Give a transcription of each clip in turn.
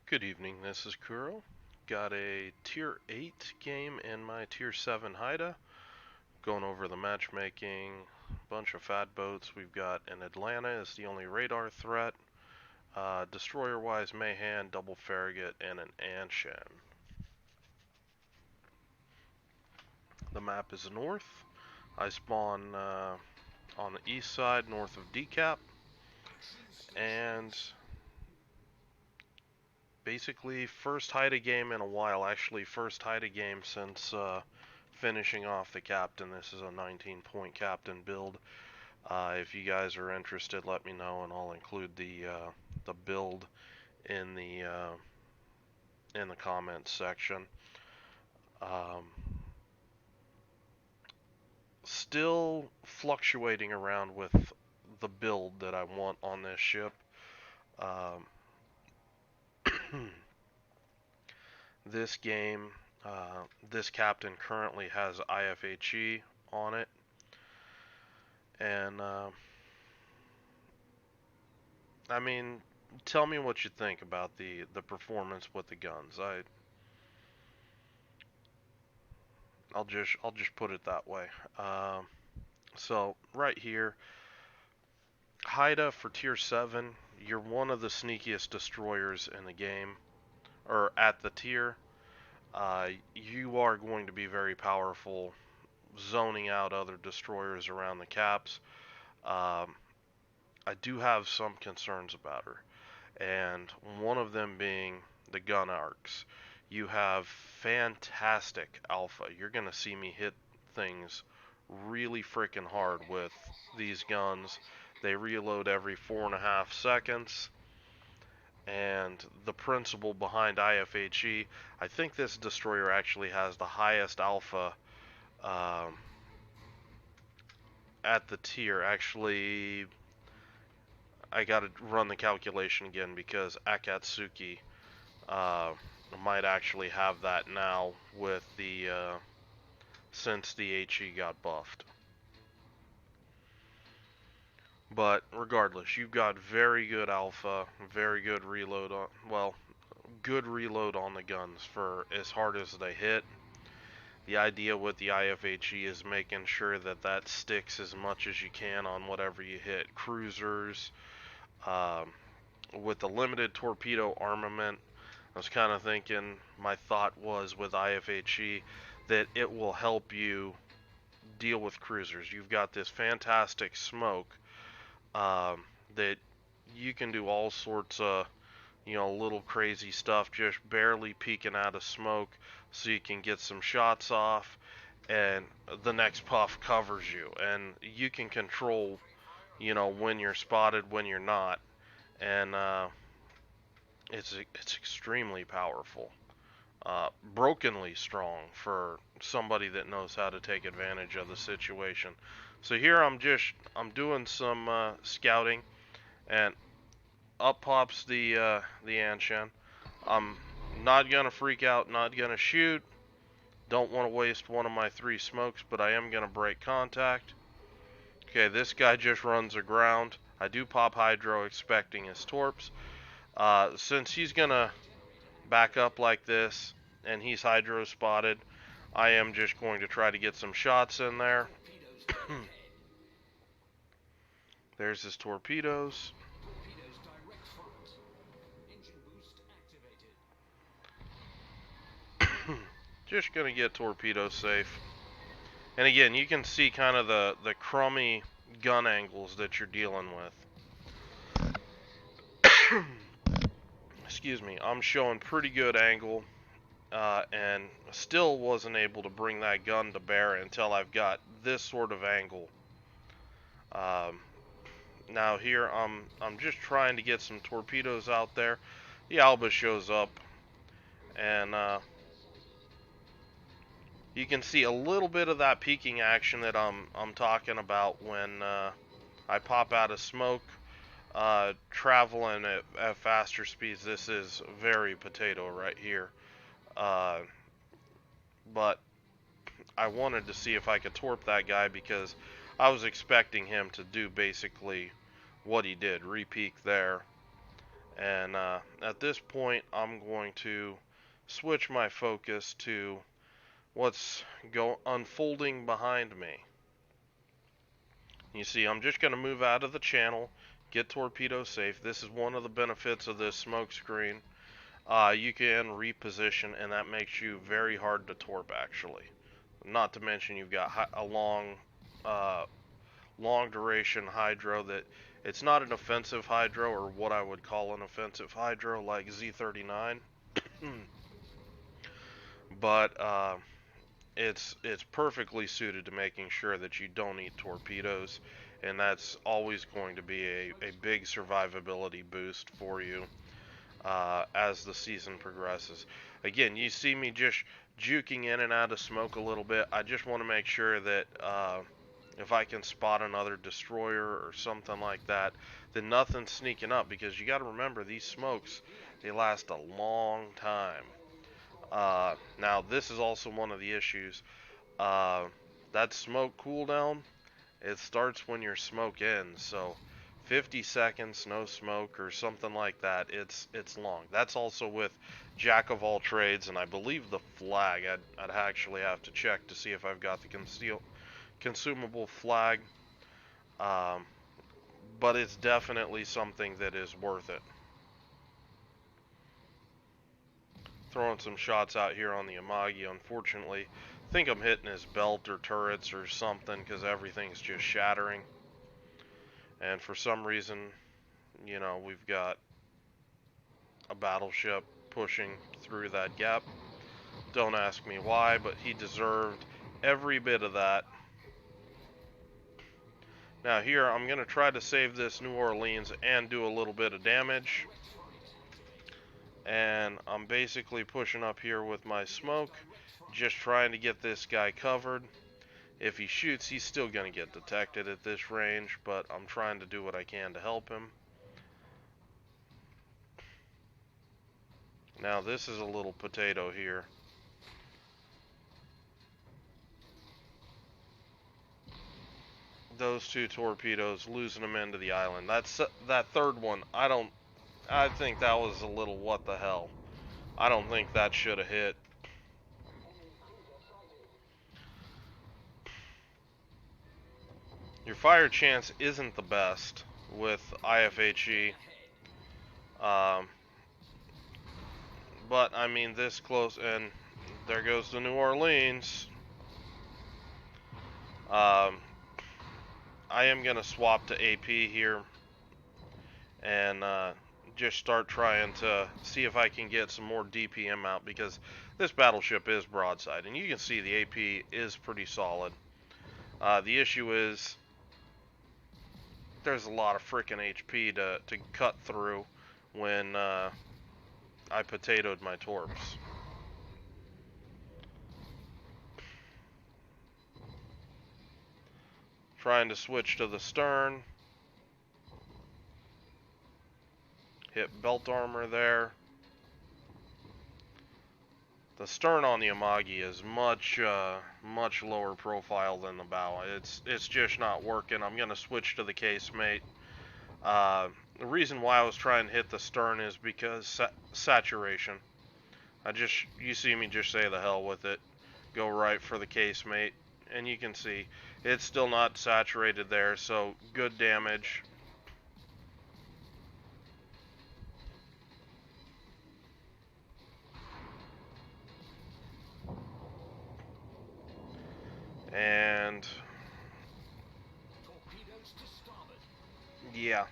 Good evening, this is Kuro. Got a Tier 8 game in my Tier 7 Haida. Going over the matchmaking, bunch of fat boats. We've got an Atlanta is the only radar threat. Destroyer-wise, Mayhan, Double Farragut, and an Anshan. The map is north. I spawn on the east side, north of Decap. And basically, first Haida game in a while. Actually, first Haida game since finishing off the captain. This is a 19-point captain build. If you guys are interested, let me know, and I'll include the build in the comments section. Still fluctuating around with the build that I want on this ship. Um, this game, this captain currently has IFHE on it, and I mean, tell me what you think about the performance with the guns. I'll just put it that way. So right here, Haida for tier 7, you're one of the sneakiest destroyers in the game, or at the tier. You are going to be very powerful, zoning out other destroyers around the caps. Um, I do have some concerns about her, and one of them being the gun arcs. You have fantastic alpha. You're going to see me hit things really freaking hard with these guns. They reload every 4.5 seconds. And the principle behind IFHE, I think this destroyer actually has the highest alpha um, at the tier. Actually, I gotta run the calculation again because Akatsuki might actually have that now with the since the HE got buffed. But regardless, you've got very good alpha, very good reload on, well, good reload on the guns for as hard as they hit. The idea with the IFHE is making sure that that sticks as much as you can on whatever you hit. Cruisers, um, with the limited torpedo armament, I was kind of thinking, my thought was with IFHE that it will help you deal with cruisers. You've got this fantastic smoke that you can do all sorts of, little crazy stuff, just barely peeking out of smoke so you can get some shots off, and the next puff covers you, and you can control, when you're spotted, when you're not, and it's extremely powerful. Brokenly strong for somebody that knows how to take advantage of the situation. So here I'm doing some scouting, and up pops the Anshan. I'm not gonna freak out, not gonna shoot. Don't want to waste one of my 3 smokes, but I am gonna break contact. Okay, this guy just runs aground. I do pop hydro expecting his torps. Since he's gonna back up like this and he's hydro spotted, I am just going to try to get some shots in there. There's his torpedoes. Just gonna get torpedo safe. And again, you can see kind of the crummy gun angles that you're dealing with. Excuse me, I'm showing pretty good angle, and still wasn't able to bring that gun to bear until I've got this sort of angle. Now here I'm just trying to get some torpedoes out there. The Alba shows up, and you can see a little bit of that peeking action that I'm talking about when I pop out of smoke. Traveling at faster speeds, this is very potato right here. Uh, but I wanted to see if I could torp that guy because I was expecting him to do basically what he did, re-peek there, And at this point, I'm going to switch my focus to what's unfolding behind me. You see, I'm just going to move out of the channel, get torpedo safe. This is one of the benefits of this smoke screen. You can reposition, and that makes you very hard to torp, actually. Not to mention you've got a long duration hydro that it's not an offensive hydro, or what I would call an offensive hydro like Z39, but it's perfectly suited to making sure that you don't eat torpedoes, and that's always going to be a big survivability boost for you as the season progresses. Again, you see me just juking in and out of smoke a little bit. I just want to make sure that if I can spot another destroyer or something like that, then nothing's sneaking up, because you got to remember, these smokes, they last a long time. Now, this is also one of the issues. Uh, that smoke cooldown, it starts when your smoke ends, so 50 seconds no smoke or something like that, it's long. That's also with Jack of all trades, and I believe the flag. I'd actually have to check to see if I've got the consumable flag, um, but it's definitely something that is worth it. Throwing some shots out here on the Amagi. Unfortunately, I think I'm hitting his belt or turrets or something, because everything's just shattering. And for some reason, you know, we've got a battleship pushing through that gap. Don't ask me why, but he deserved every bit of that. Now here, I'm going to try to save this New Orleans and do a little bit of damage. And I'm basically pushing up here with my smoke, just trying to get this guy covered. If he shoots, he's still going to get detected at this range, but I'm trying to do what I can to help him. Now this is a little potato here. Those two torpedoes, losing them into the island. That third one, I think that was a little what the hell. I don't think that should have hit. Your fire chance isn't the best with IFHE. But I mean, this close, and there goes the New Orleans. I am going to swap to AP here and just start trying to see if I can get some more DPM out, because this battleship is broadside, and you can see the AP is pretty solid. The issue is there's a lot of freaking HP to cut through when I potatoed my torps. Trying to switch to the stern. Hit belt armor there. The stern on the Amagi is much lower profile than the bow. It's just not working. I'm gonna switch to the casemate. The reason why I was trying to hit the stern is because saturation. You see me just say the hell with it. Go right for the casemate, and you can see it's still not saturated there, so good damage. And yeah,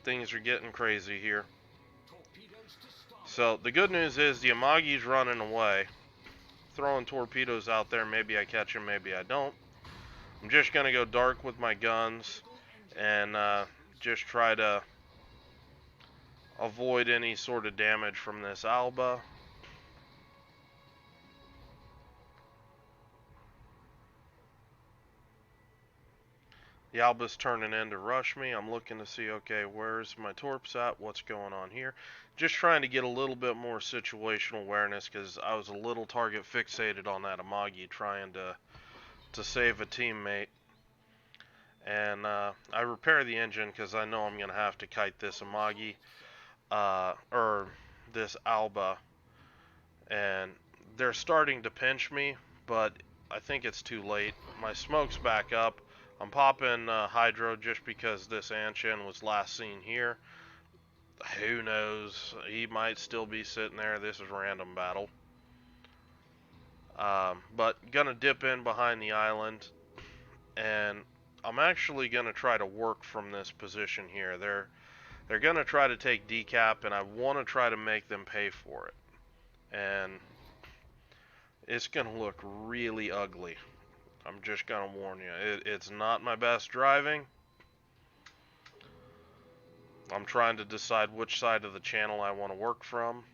things are getting crazy here. So the good news is the Amagi's running away. Throwing torpedoes out there, maybe I catch him, maybe I don't. I'm just gonna go dark with my guns and just try to avoid any sort of damage from this Alba. The Alba's turning in to rush me. I'm looking to see, okay, where's my torps at? What's going on here? Just trying to get a little bit more situational awareness, because I was a little target fixated on that Amagi, trying to save a teammate. And I repair the engine because I know I'm going to have to kite this Amagi. or this Alba, and they're starting to pinch me, but I think it's too late. My smoke's back up. I'm popping Hydro just because this Anshin was last seen here. Who knows? He might still be sitting there. This is random battle. But gonna dip in behind the island, and I'm actually gonna try to work from this position here. They're gonna try to take decap, and I want to try to make them pay for it. And it's gonna look really ugly. I'm just gonna warn you. It's not my best driving. I'm trying to decide which side of the channel I want to work from.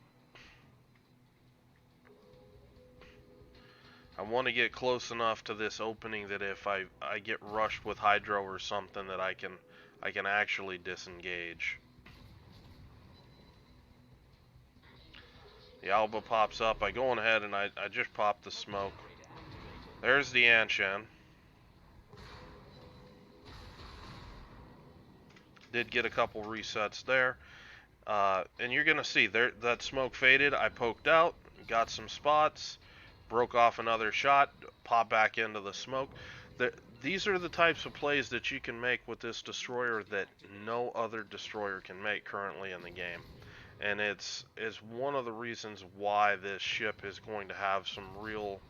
I want to get close enough to this opening that if I get rushed with Hydro or something that I can actually disengage. The Alba pops up. I go on ahead and I just pop the smoke. There's the Anshan. Did get a couple resets there. And you're going to see there that smoke faded. I poked out, got some spots, broke off another shot, pop back into the smoke. These are the types of plays that you can make with this destroyer that no other destroyer can make currently in the game. And it's one of the reasons why this ship is going to have some real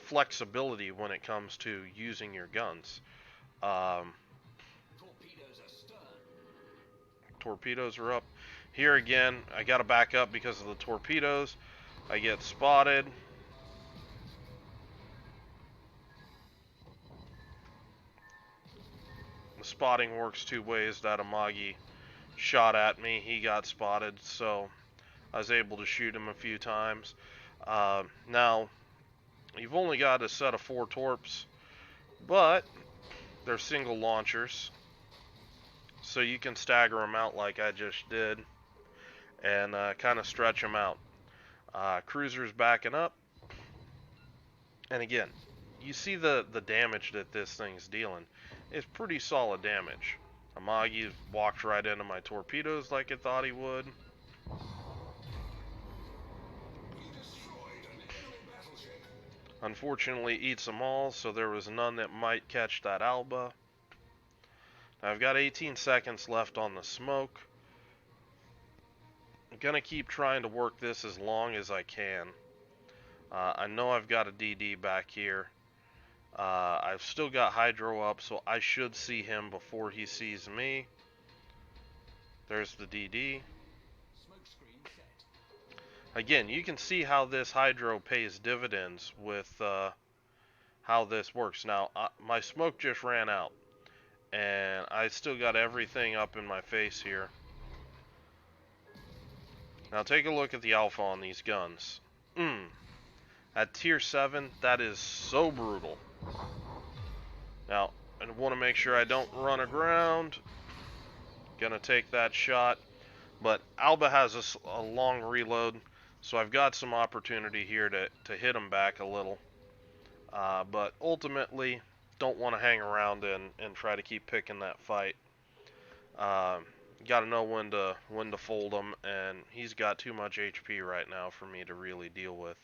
flexibility when it comes to using your guns. Torpedoes are up. Here again, I gotta back up because of the torpedoes. I get spotted. The spotting works two ways. That Amagi shot at me. He got spotted, so I was able to shoot him a few times. Now, you've only got a set of 4 torps, but they're single launchers, so you can stagger them out like I just did and kind of stretch them out. Cruiser's backing up, and again, you see the damage that this thing's dealing. It's pretty solid damage. Amagi walked right into my torpedoes like it thought he would. Unfortunately, eats them all, so there was none that might catch that Alba. Now I've got 18 seconds left on the smoke. I'm gonna keep trying to work this as long as I can. I know I've got a DD back here. I've still got Hydro up, so I should see him before he sees me. There's the DD. Again, you can see how this Hydro pays dividends with how this works. Now, my smoke just ran out, and I still got everything up in my face here. Now, take a look at the alpha on these guns. At tier 7, that is so brutal. Now, I want to make sure I don't run aground. Gonna take that shot. But Alba has a long reload, so I've got some opportunity here to hit him back a little. But ultimately, don't want to hang around and try to keep picking that fight. Got to know when to fold him, and he's got too much HP right now for me to really deal with.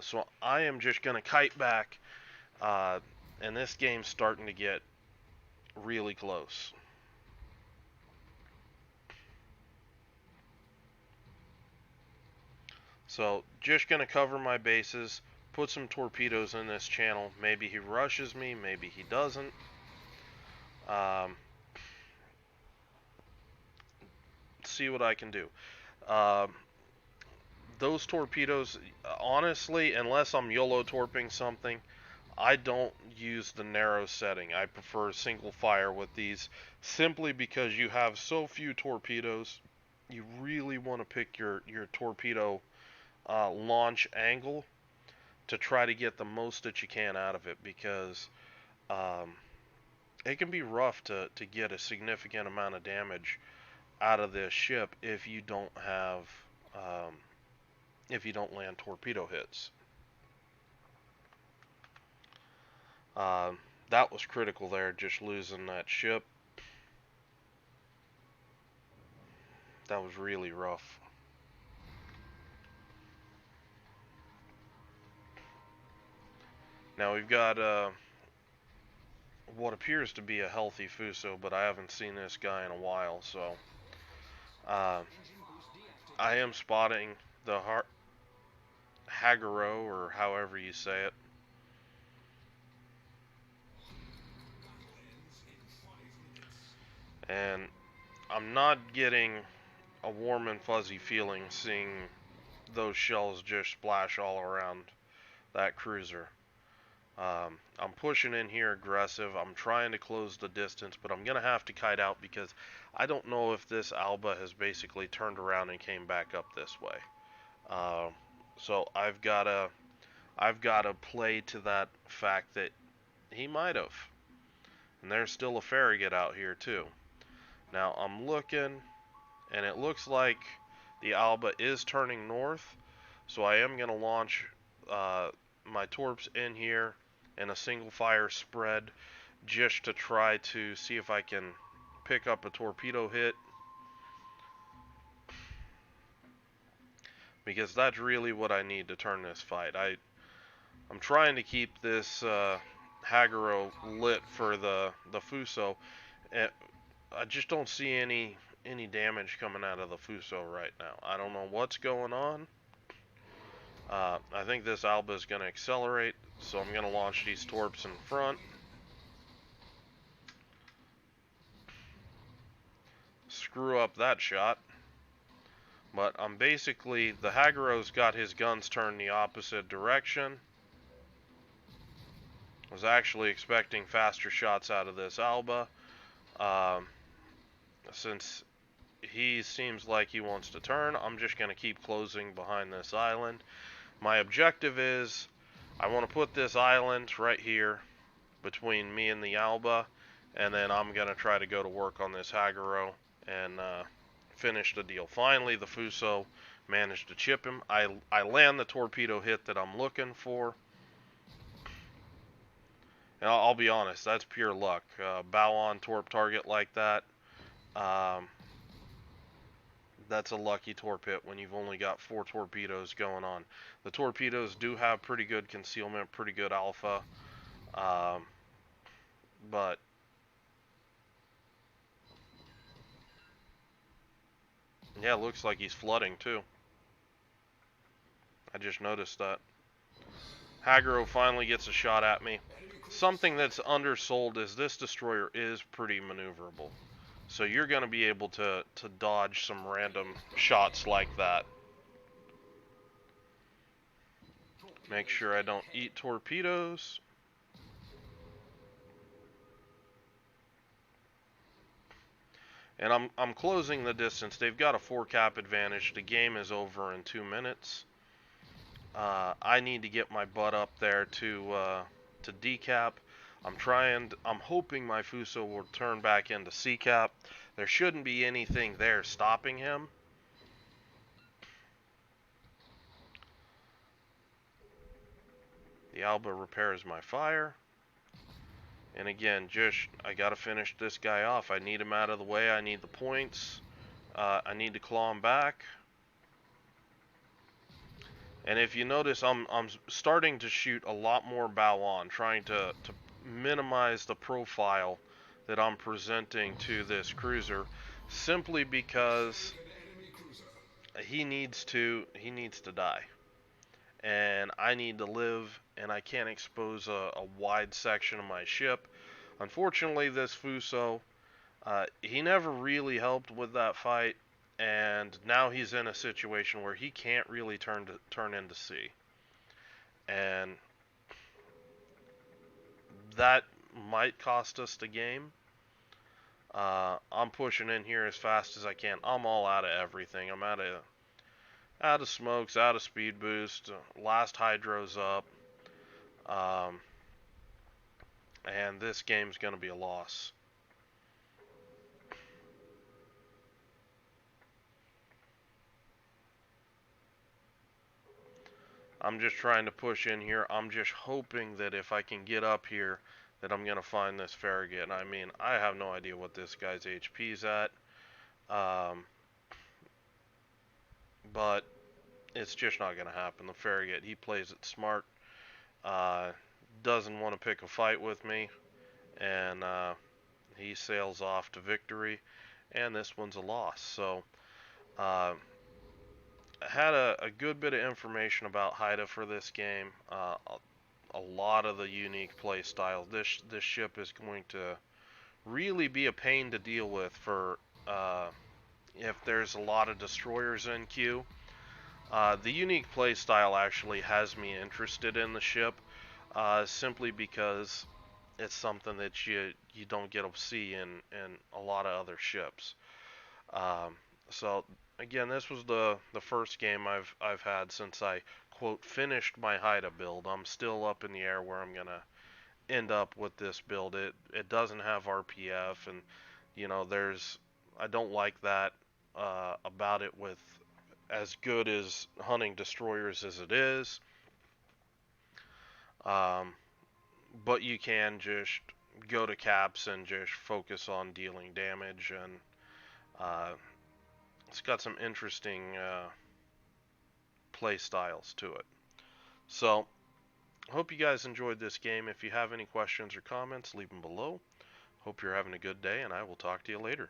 So I am just going to kite back, and this game's starting to get really close. So just going to cover my bases, put some torpedoes in this channel. Maybe he rushes me, maybe he doesn't. See what I can do. Those torpedoes, honestly, unless I'm YOLO torping something, I don't use the narrow setting. I prefer single fire with these, simply because you have so few torpedoes. You really want to pick your torpedo launch angle to try to get the most that you can out of it, because it can be rough to get a significant amount of damage out of this ship if you don't have if you don't land torpedo hits. That was critical there, just losing that ship. That was really rough. Now we've got what appears to be a healthy Fuso, but I haven't seen this guy in a while, so uh, I am spotting the Haguro, or however you say it. And I'm not getting a warm and fuzzy feeling seeing those shells just splash all around that cruiser. I'm pushing in here aggressive. I'm trying to close the distance, but I'm going to have to kite out because I don't know if this Alba has basically turned around and came back up this way. Uh, so I've got to play to that fact that he might have. And there's still a Farragut out here too. Now I'm looking, and it looks like the Alba is turning north. So I am going to launch my torps in here in a single fire spread just to try to see if I can pick up a torpedo hit, because that's really what I need to turn this fight. I'm trying to keep this Haguro lit for the Fuso. I just don't see any damage coming out of the Fuso right now. I don't know what's going on. I think this Alba is going to accelerate, so I'm going to launch these torps in front. Screw up that shot. But I'm basically, the Haguro's got his guns turned the opposite direction. I was actually expecting faster shots out of this Alba. Since he seems like he wants to turn, I'm just going to keep closing behind this island. My objective is, I want to put this island right here between me and the Alba, and then I'm going to try to go to work on this Haguro and finish the deal. Finally, the Fuso managed to chip him. I land the torpedo hit that I'm looking for. And I'll be honest, that's pure luck. Bow on torp target like that. That's a lucky torp hit when you've only got 4 torpedoes going on. The torpedoes do have pretty good concealment, pretty good alpha. But yeah, it looks like he's flooding too. I just noticed that. Haguro finally gets a shot at me. Something that's undersold is this destroyer is pretty maneuverable. So you're going to be able to dodge some random shots like that. Make sure I don't eat torpedoes. And I'm closing the distance. They've got a 4 cap advantage. The game is over in 2 minutes. I need to get my butt up there to decap. I'm hoping my Fuso will turn back into C cap. There shouldn't be anything there stopping him. The Alba repairs my fire. And again, I gotta finish this guy off. I need him out of the way. I need the points. I need to claw him back. And if you notice, I'm starting to shoot a lot more bow on, trying to minimize the profile that I'm presenting to this cruiser, simply because he needs to die, and I need to live, and I can't expose a wide section of my ship. Unfortunately, this Fuso, he never really helped with that fight, and now he's in a situation where he can't really turn into sea, and that might cost us the game. I'm pushing in here as fast as I can. I'm all out of everything. I'm out of smokes, out of speed boost. Last hydro's up, and this game's gonna be a loss. I'm just trying to push in here. I'm just hoping that if I can get up here, that I'm gonna find this Farragut. I mean, I have no idea what this guy's HP's at. but it's just not going to happen. The Farragut, he plays it smart, uh, doesn't want to pick a fight with me, and he sails off to victory, and this one's a loss. So, uh, I had a good bit of information about Haida for this game. A lot of the unique play styles. This ship is going to really be a pain to deal with for if there's a lot of destroyers in queue. The unique play style actually has me interested in the ship, simply because it's something that you don't get to see in a lot of other ships. Um, so again, this was the first game I've had since I quote finished my Haida build. I'm still up in the air where I'm gonna end up with this build. It doesn't have RPF, and there's I don't like that about it. With as good as hunting destroyers as it is, um, but you can just go to caps and just focus on dealing damage, and uh, it's got some interesting play styles to it. So, hope you guys enjoyed this game. If you have any questions or comments, leave them below. Hope you're having a good day, and I will talk to you later.